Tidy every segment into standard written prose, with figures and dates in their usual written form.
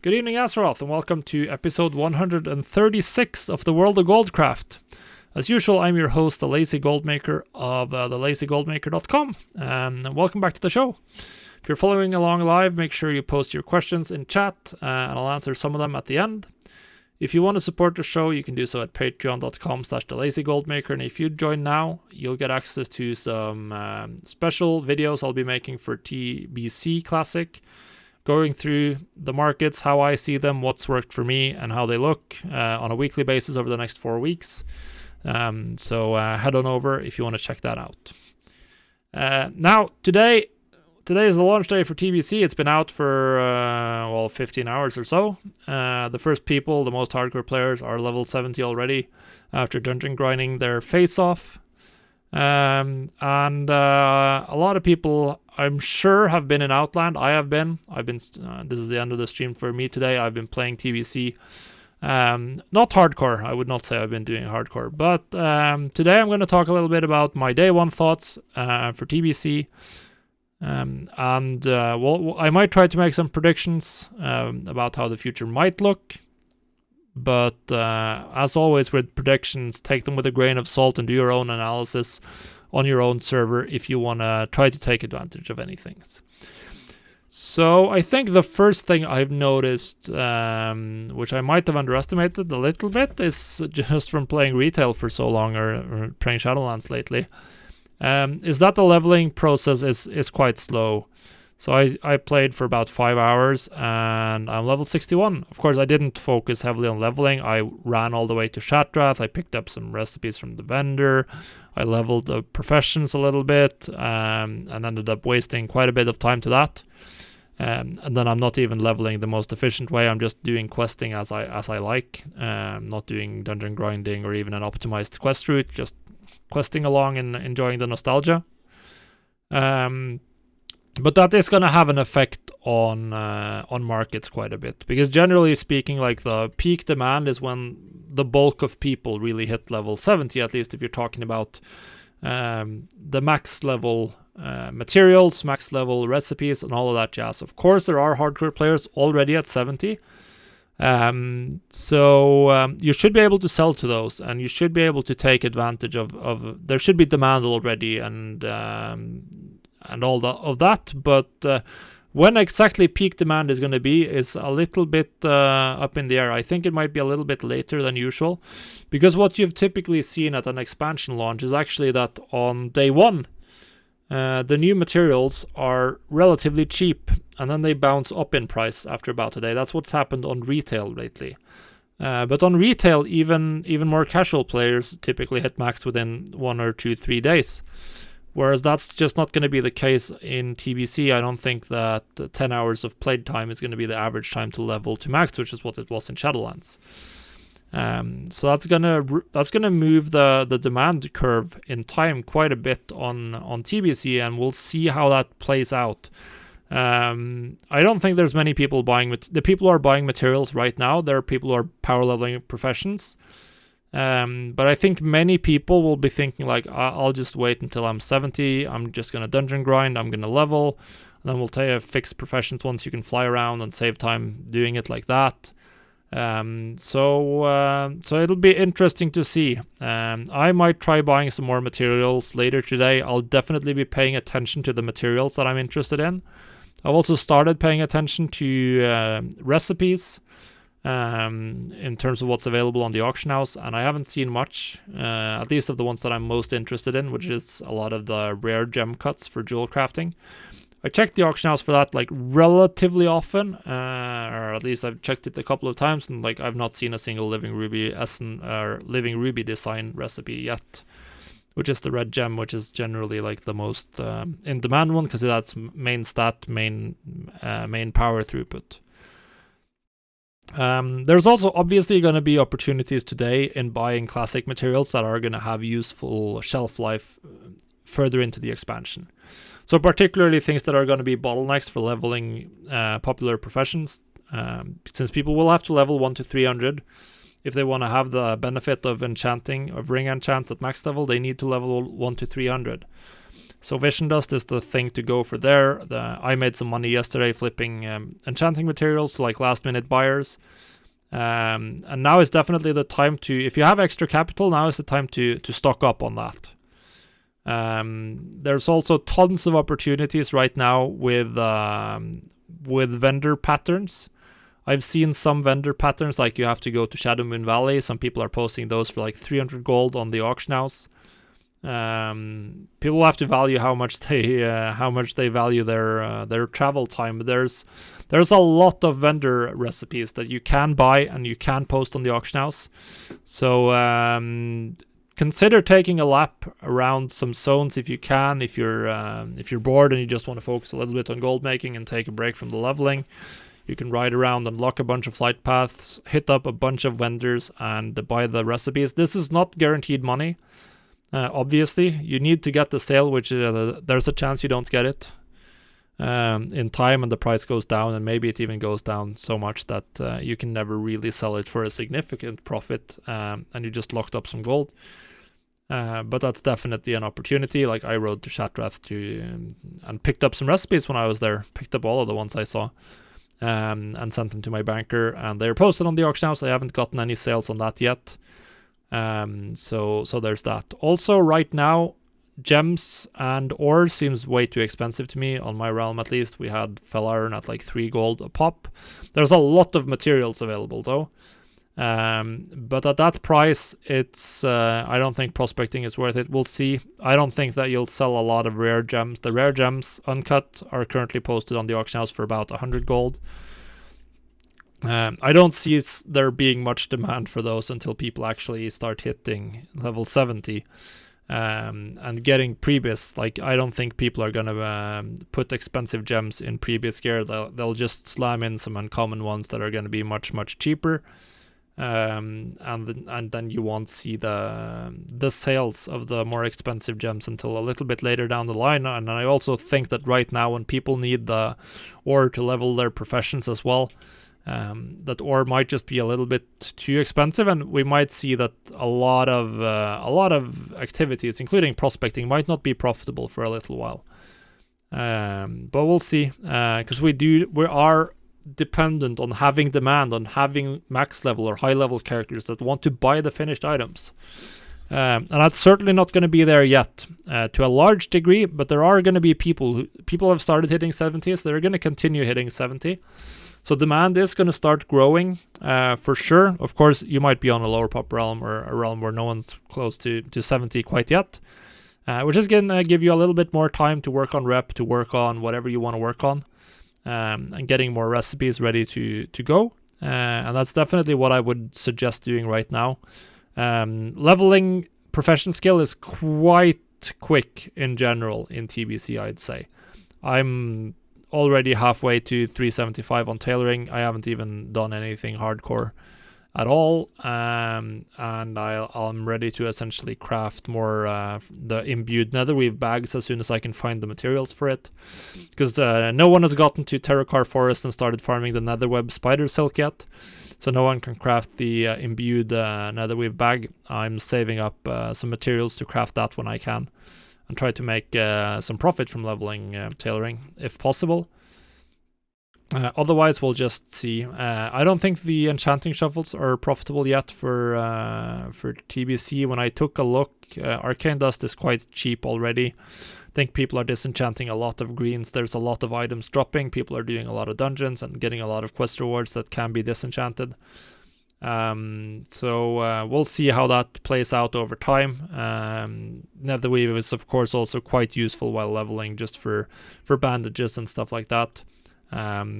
Good evening, Azeroth, and welcome to episode 136 of the World of Goldcraft. As usual, I'm your host, the Lazy Goldmaker of thelazygoldmaker.com, and welcome back to the show. If you're following along live, make sure you post your questions in chat, and I'll answer some of them at the end. If you want to support the show, you can do so at patreon.com/thelazygoldmaker, and if you join now, you'll get access to some special videos I'll be making for TBC Classic, going through the markets, how I see them, what's worked for me, and how they look on a weekly basis over the next 4 weeks. So head on over if you want to check that out. Now, today is the launch day for TBC. It's been out for 15 hours or so. The first people, the most hardcore players, are level 70 already after dungeon grinding their face off. And a lot of people, I'm sure, have been in Outland. I have been. This is the end of the stream for me today. I've been playing TBC. Not hardcore. I would not say I've been doing hardcore. But today I'm going to talk a little bit about my day one thoughts for TBC. I might try to make some predictions about how the future might look. But as always with predictions, take them with a grain of salt and do your own analysis on your own server if you want to try to take advantage of any things. So I think the first thing I've noticed, which I might have underestimated a little bit, is just from playing retail for so long or playing Shadowlands lately, is that the leveling process is quite slow. So I played for about 5 hours and I'm level 61. Of course, I didn't focus heavily on leveling. I ran all the way to Shattrath. I picked up some recipes from the vendor. I leveled the professions a little bit and ended up wasting quite a bit of time to that. And then I'm not even leveling the most efficient way. I'm just doing questing as I like. Not doing dungeon grinding or even an optimized quest route. Just questing along and enjoying the nostalgia. But that is going to have an effect on markets quite a bit, because generally speaking, like, the peak demand is when the bulk of people really hit level 70, at least if you're talking about the max level materials, max level recipes, and all of that jazz. Of course, there are hardcore players already at 70, so you should be able to sell to those, and you should be able to take advantage of there should be demand already, and all of that, but when exactly peak demand is going to be is a little bit up in the air. I think it might be a little bit later than usual, because what you've typically seen at an expansion launch is actually that on day one, the new materials are relatively cheap, and then they bounce up in price after about a day. That's what's happened on retail lately. But on retail, even more casual players typically hit max within 1 or 2, 3 days. Whereas that's just not going to be the case in TBC. I don't think that 10 hours of played time is going to be the average time to level to max, which is what it was in Shadowlands. So that's gonna move the demand curve in time quite a bit on TBC, and we'll see how that plays out. I don't think there's many people buying the people who are buying materials right now. There are people who are power leveling professions. But I think many people will be thinking, like, I'll just wait until I'm 70, I'm just going to dungeon grind, I'm going to level, and then we'll take a fixed professions once you can fly around and save time doing it like that. So it'll be interesting to see. I might try buying some more materials later today. I'll definitely be paying attention to the materials that I'm interested in. I've also started paying attention to recipes, in terms of what's available on the auction house, and I haven't seen much, at least of the ones that I'm most interested in, which is a lot of the rare gem cuts for jewel crafting. I checked the auction house for that like relatively often, or at least I've checked it a couple of times, and like I've not seen a single living ruby living ruby design recipe yet, which is the red gem, which is generally like the most in demand one, because that's main stat, main power throughput. There's also obviously going to be opportunities today in buying classic materials that are going to have useful shelf life further into the expansion. So particularly things that are going to be bottlenecks for leveling popular professions, since people will have to level 1 to 300 if they want to have the benefit of enchanting, of ring enchants at max level. They need to level 1 to 300. So Vision Dust is the thing to go for there. I made some money yesterday flipping enchanting materials to like last minute buyers. And now is definitely the time to, if you have extra capital, now is the time to stock up on that. There's also tons of opportunities right now with vendor patterns. I've seen some vendor patterns, like you have to go to Shadow Moon Valley. Some people are posting those for like 300 gold on the auction house. People have to value how much they value their travel time. There's a lot of vendor recipes that you can buy and you can post on the auction house. So consider taking a lap around some zones if you can. If you're bored and you just want to focus a little bit on gold making and take a break from the leveling, you can ride around, unlock a bunch of flight paths, hit up a bunch of vendors, and buy the recipes. This is not guaranteed money. Obviously, you need to get the sale, which there's a chance you don't get it in time, and the price goes down, and maybe it even goes down so much that you can never really sell it for a significant profit, and you just locked up some gold. But that's definitely an opportunity. Like I rode to Shatrath and picked up some recipes when I was there. Picked up all of the ones I saw. And sent them to my banker, and they're posted on the auction house. I haven't gotten any sales on that yet. So there's that. Also, right now, gems and ore seems way too expensive to me. On my realm, at least, we had fell iron at like 3 gold a pop. There's a lot of materials available though. But at that price, it's I don't think prospecting is worth it. We'll see. I don't think that you'll sell a lot of rare gems. The rare gems, uncut, are currently posted on the auction house for about 100 gold. I don't see there being much demand for those until people actually start hitting level 70 and getting previous. Like, I don't think people are gonna put expensive gems in previous gear. They'll just slam in some uncommon ones that are gonna be much cheaper. And then you won't see the sales of the more expensive gems until a little bit later down the line. And I also think that right now, when people need the ore to level their professions as well, that ore might just be a little bit too expensive, and we might see that a lot of activities, including prospecting, might not be profitable for a little while. But we'll see, because we are dependent on having demand, on having max level or high level characters that want to buy the finished items, and that's certainly not going to be there yet to a large degree. But there are going to be people have started hitting 70, so they're going to continue hitting 70. So demand is going to start growing for sure. Of course, you might be on a lower pop realm or a realm where no one's close to 70 quite yet, which is going to give you a little bit more time to work on rep, to work on whatever you want to work on. And getting more recipes ready to go, and that's definitely what I would suggest doing right now. Leveling profession skill is quite quick in general in TBC, I'd say. I'm already halfway to 375 on tailoring. I haven't even done anything hardcore at all, and I'm ready to essentially craft more the imbued netherweave bags as soon as I can find the materials for it, because no one has gotten to Terracar Forest and started farming the netherweb spider silk yet, so no one can craft the imbued netherweave bag. I'm saving up some materials to craft that when I can, and try to make some profit from leveling tailoring if possible. Otherwise, we'll just see. I don't think the enchanting shovels are profitable yet for TBC. When I took a look, arcane dust is quite cheap already. I think people are disenchanting a lot of greens. There's a lot of items dropping. People are doing a lot of dungeons and getting a lot of quest rewards that can be disenchanted. So we'll see how that plays out over time. Netherweave is of course also quite useful while leveling, just for bandages and stuff like that.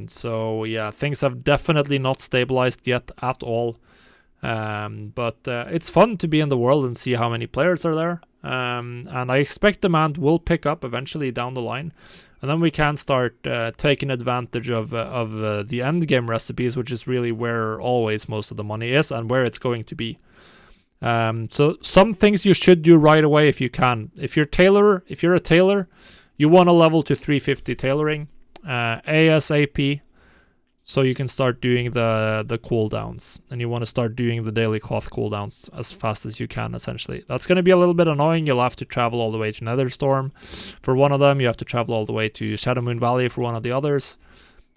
So yeah, things have definitely not stabilized yet at all. But it's fun to be in the world and see how many players are there. And I expect demand will pick up eventually down the line. And then we can start taking advantage of the end game recipes, which is really where always most of the money is and where it's going to be. So some things you should do right away if you can. If you're a tailor, you want to level to 350 tailoring ASAP. so you can start doing the cooldowns, and you want to start doing the daily cloth cooldowns as fast as you can. Essentially, that's going to be a little bit annoying. You'll have to travel all the way to Netherstorm for one of them. You have to travel all the way to Shadowmoon Valley for one of the others.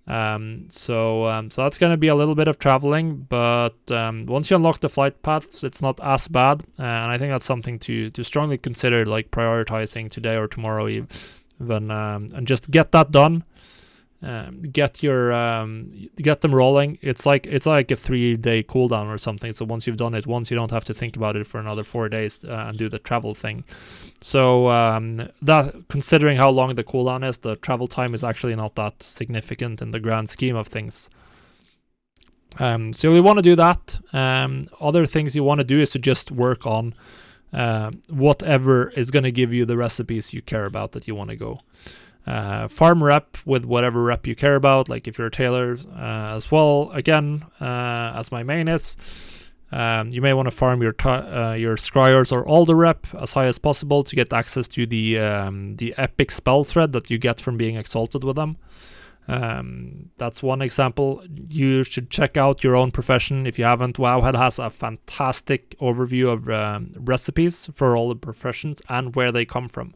So that's going to be a little bit of traveling, but once you unlock the flight paths, it's not as bad, and I think that's something to strongly consider, like prioritizing today or tomorrow even, and just get that done. Get them rolling. It's like a 3-day cooldown or something. So once you've done it once, you don't have to think about it for another 4 days and do the travel thing. So that, considering how long the cooldown is, the travel time is actually not that significant in the grand scheme of things. So you want to do that. Other things you want to do is to just work on whatever is going to give you the recipes you care about that you want to go. Farm rep with whatever rep you care about, like if you're a tailor as well, again, as my main is, you may want to farm your scryers or Alder rep as high as possible to get access to the epic spell thread that you get from being exalted with them. That's one example. You should check out your own profession if you haven't. Wowhead has a fantastic overview of recipes for all the professions and where they come from.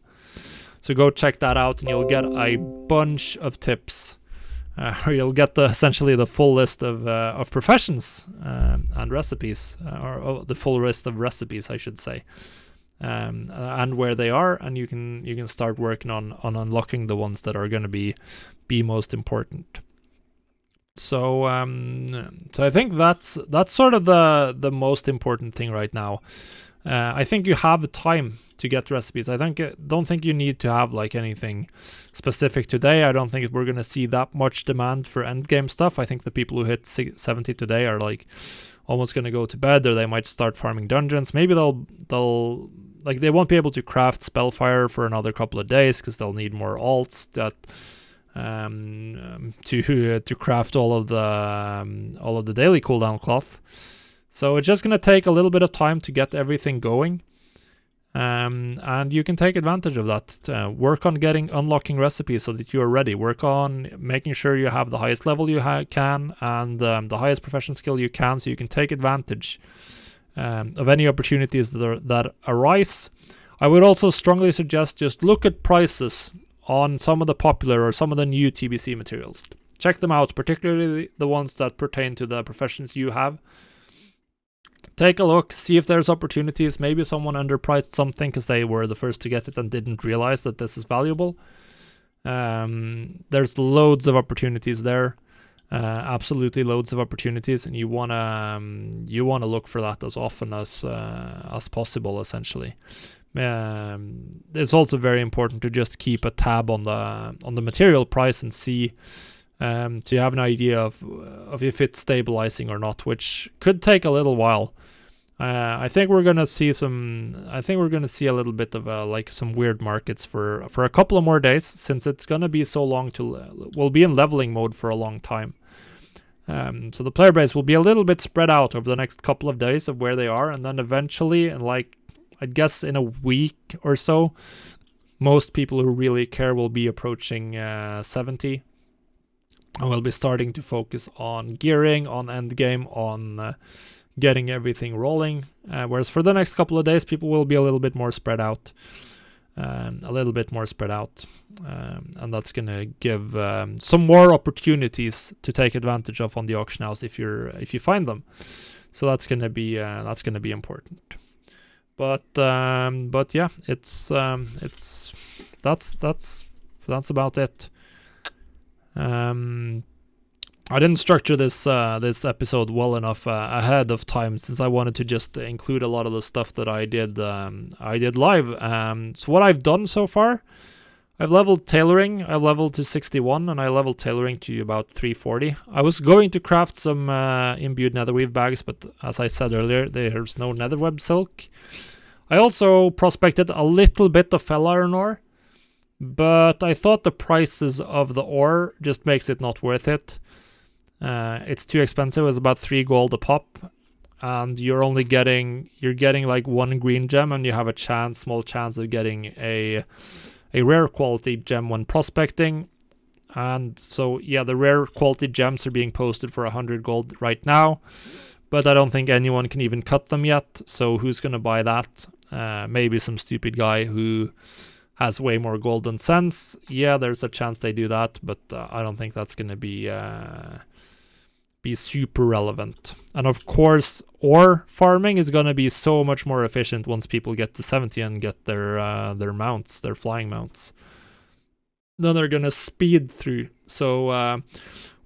So go check that out, and you'll get a bunch of tips, or you'll get essentially the full list of professions and recipes, or the full list of recipes, I should say, and where they are, and you can start working on unlocking the ones that are going to be most important. So I think that's sort of the most important thing right now. I think you have time to get recipes. Don't think you need to have like anything specific today. I don't think we're going to see that much demand for endgame stuff. I think the people who hit 70 today are like almost going to go to bed, or they might start farming dungeons. Maybe they'll like, they won't be able to craft Spellfire for another couple of days because they'll need more alts that to craft all of the daily cooldown cloth. So it's just going to take a little bit of time to get everything going. And you can take advantage of that. Work on unlocking recipes so that you are ready. Work on making sure you have the highest level you can, and the highest profession skill you can, so you can take advantage of any opportunities that arise. I would also strongly suggest just look at prices on some of the popular or some of the new TBC materials. Check them out, particularly the ones that pertain to the professions you have. Take a look, see if there's opportunities. Maybe someone underpriced something because they were the first to get it and didn't realize that this is valuable. There's loads of opportunities there, absolutely loads of opportunities, and you wanna look for that as often as possible. Essentially, it's also very important to just keep a tab on the material price and see. To have an idea of if it's stabilizing or not, which could take a little while. I think we're gonna see a little bit of some weird markets for a couple of more days, since it's gonna be so long we'll be in leveling mode for a long time. So the player base will be a little bit spread out over the next couple of days of where they are, and then eventually, I guess in a week or so, most people who really care will be approaching 70. And we'll be starting to focus on gearing, on endgame, on getting everything rolling. Whereas for the next couple of days, people will be a little bit more spread out. And that's going to give some more opportunities to take advantage of on the auction house if you find them. So that's going to be important. But yeah, that's about it. I didn't structure this episode well enough ahead of time, since I wanted to just include a lot of the stuff that I did live. So what I've done so far, I've leveled tailoring. I leveled to 61, and I leveled tailoring to about 340. I was going to craft some imbued netherweave bags, but as I said earlier, there's no netherweb silk. I also prospected a little bit of fel iron ore, but I thought the prices of the ore just makes it not worth it. It's too expensive. It's about 3 gold a pop, and you're getting like 1 green gem, and you have small chance of getting a rare quality gem when prospecting. And so yeah, the rare quality gems are being posted for 100 gold right now, but I don't think anyone can even cut them yet. So who's gonna buy that? Maybe some stupid guy who has way more gold than sense. Yeah, there's a chance they do that, but I don't think that's gonna be super relevant. And of course, ore farming is gonna be so much more efficient once people get to 70 and get their mounts, their flying mounts. Then they're gonna speed through. So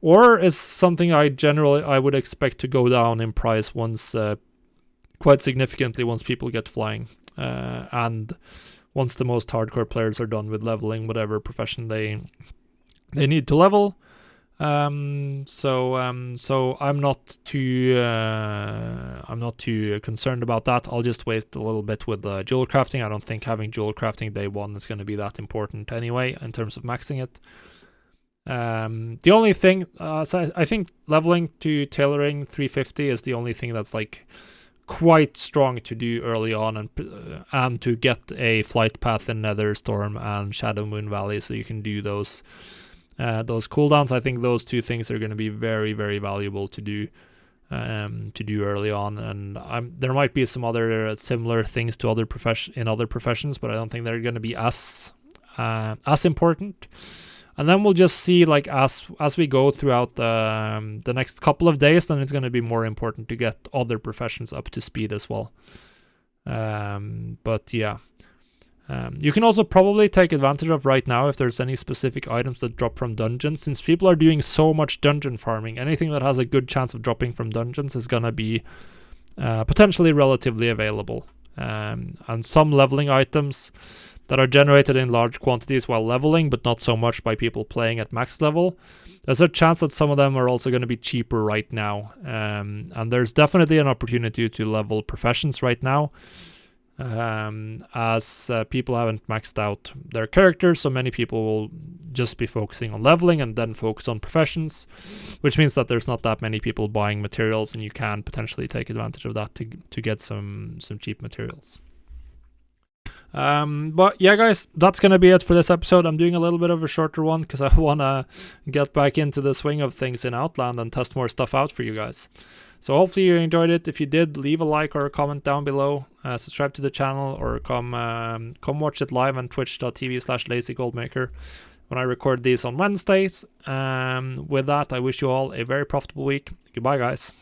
ore is something I would expect to go down in price once, quite significantly, once people get flying, and once the most hardcore players are done with leveling whatever profession they need to level. So I'm not too concerned about that. I'll just wait a little bit with jewel crafting. I don't think having jewel crafting day one is going to be that important anyway in terms of maxing it. The only thing, so I think leveling to tailoring 350 is the only thing that's like quite strong to do early on, and to get a flight path in Nether Storm and Shadow Moon Valley, so you can do those cooldowns. I think those two things are going to be very, very valuable to do early on, and there might be some other similar things to other professions, but I don't think they're going to be as important. And then we'll just see, like, as we go throughout the next couple of days, then it's going to be more important to get other professions up to speed as well. But yeah. You can also probably take advantage of right now if there's any specific items that drop from dungeons. Since people are doing so much dungeon farming, anything that has a good chance of dropping from dungeons is going to be potentially relatively available. And some leveling items that are generated in large quantities while leveling, but not so much by people playing at max level, there's a chance that some of them are also going to be cheaper right now. And there's definitely an opportunity to level professions right now, as people haven't maxed out their characters, so many people will just be focusing on leveling and then focus on professions, which means that there's not that many people buying materials, and you can potentially take advantage of that to get some cheap materials. But yeah, guys, that's gonna be it for this episode. I'm doing a little bit of a shorter one because I want to get back into the swing of things in Outland and test more stuff out for you guys. So hopefully you enjoyed it. If you did, leave a like or a comment down below. Subscribe to the channel, or come watch it live on twitch.tv/lazygoldmaker when I record these on Wednesdays. With that, I wish you all a very profitable week. Goodbye, guys.